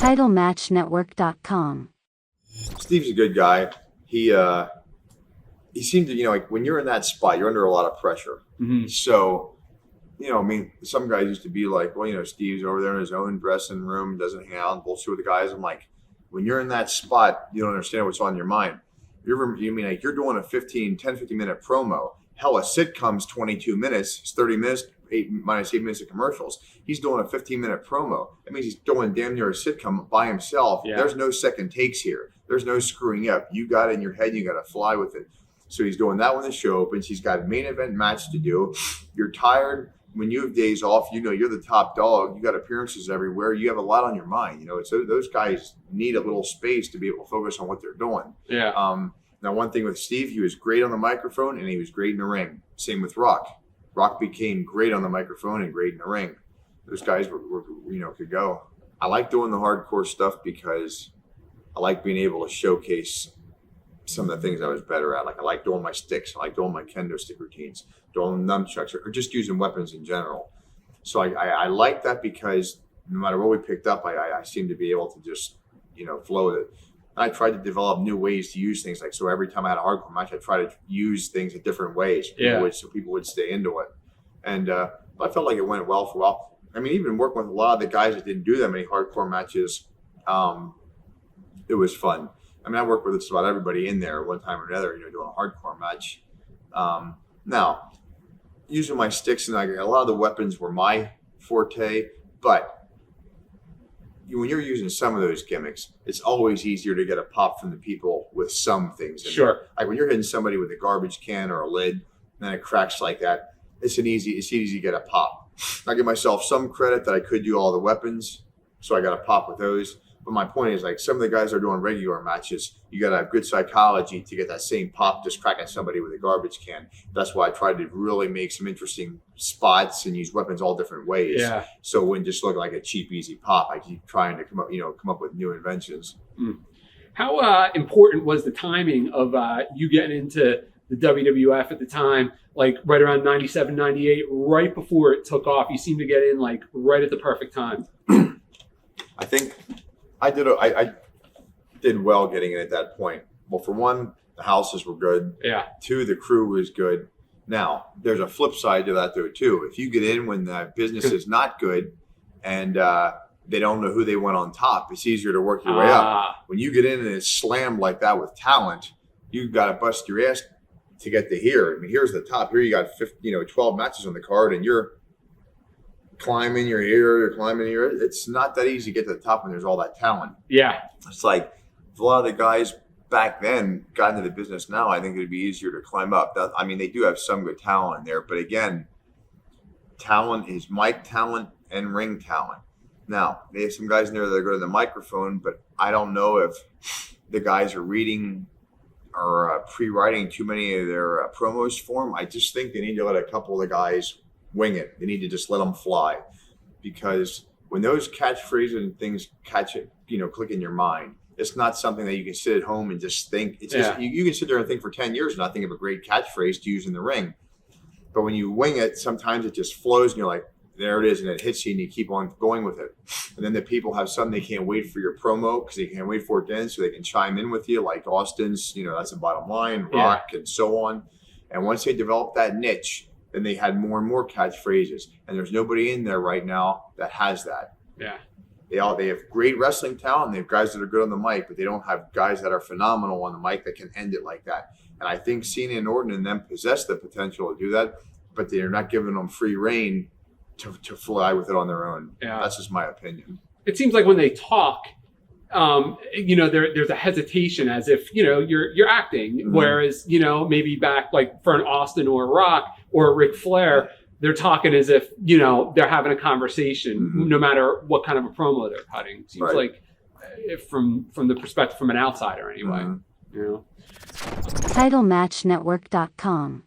TitleMatchNetwork.com. Steve's a good guy. He seemed to, like when you're in that spot, you're under a lot of pressure. Mm-hmm. So, I mean, some guys used to be like, well, Steve's over there in his own dressing room, doesn't hang out and bullshit with the guys. I'm like, when you're in that spot, you don't understand what's on your mind. You're doing a 15 minute promo. Hell, a sitcom's 22 minutes, it's 30 minutes, 8 minutes of commercials. He's doing a 15-minute promo. That means he's doing damn near a sitcom by himself. Yeah. There's no second takes here. There's no screwing up. You got it in your head. You got to fly with it. So he's doing that when the show opens. He's got a main event match to do. You're tired. When you have days off, you're the top dog. You got appearances everywhere. You have a lot on your mind. So those guys need a little space to be able to focus on what they're doing. Yeah. Now, one thing with Steve, he was great on the microphone and he was great in the ring. Same with Rock. Rock became great on the microphone and great in the ring. Those guys could go. I like doing the hardcore stuff because I like being able to showcase some of the things I was better at. Like I like doing my sticks. I like doing my kendo stick routines, doing nunchucks, or just using weapons in general. So I like that because no matter what we picked up, I seem to be able to just, flow with it. And I tried to develop new ways to use things. So every time I had a hardcore match, I tried to use things in different ways so people would stay into it. And I felt like it went well for a while. I mean, even working with a lot of the guys that didn't do that many hardcore matches, it was fun. I mean, I worked with just about everybody in there one time or another, doing a hardcore match. Now, using my sticks and a lot of the weapons were my forte, but when you're using some of those gimmicks, it's always easier to get a pop from the people with some things. Sure. Like when you're hitting somebody with a garbage can or a lid, and then it cracks like that, it's easy to get a pop. I give myself some credit that I could do all the weapons, so I got a pop with those. But my point is, some of the guys that are doing regular matches, you got to have good psychology to get that same pop just cracking somebody with a garbage can. That's why I tried to really make some interesting spots and use weapons all different ways. Yeah. So it wouldn't just look like a cheap, easy pop. I keep trying to come up with new inventions. How important was the timing of you getting into the WWF at the time, like right around 97, 98, right before it took off? You seemed to get in right at the perfect time. I think I did well getting in at that point. Well, for one, the houses were good. Yeah. Two, the crew was good. Now, there's a flip side to that, though, too. If you get in when the business is not good and they don't know who they want on top, it's easier to work your way up. When you get in and it's slammed like that with talent, you've got to bust your ass to get to here. I mean, here's the top. Here you got 12 matches on the card, and you're climbing your ear, you're climbing your ear. It's not that easy to get to the top when there's all that talent. Yeah. It's like a lot of the guys back then got into the business now, I think it'd be easier to climb up. They do have some good talent in there, but again, talent is mic talent and ring talent. Now, they have some guys in there that are good at the microphone, but I don't know if the guys are reading or pre-writing too many of their promos for them. I just think they need to let a couple of the guys wing it. They need to just let them fly, because when those catchphrases and things click in your mind, it's not something that you can sit at home and just think. It's just, you can sit there and think for 10 years and not think of a great catchphrase to use in the ring. But when you wing it, sometimes it just flows and you're like, there it is, and it hits you and you keep on going with it. And then the people have something they can't wait for your promo because they can't wait for it to end so they can chime in with you, like Austin's, that's the bottom line, Rock, and so on. And once they develop that niche, then they had more and more catchphrases. And there's nobody in there right now that has that. Yeah. They have great wrestling talent. They have guys that are good on the mic, but they don't have guys that are phenomenal on the mic that can end it like that. And I think Cena and Orton and them possess the potential to do that, but they're not giving them free reign to fly with it on their own. Yeah. That's just my opinion. It seems like when they talk, there's a hesitation as if, you're acting. Mm-hmm. Whereas, maybe back like for an Austin or a Rock or a Ric Flair, they're talking as if, they're having a conversation, no matter what kind of a promo they're cutting. Seems like from the perspective from an outsider anyway. TitleMatchNetwork.com.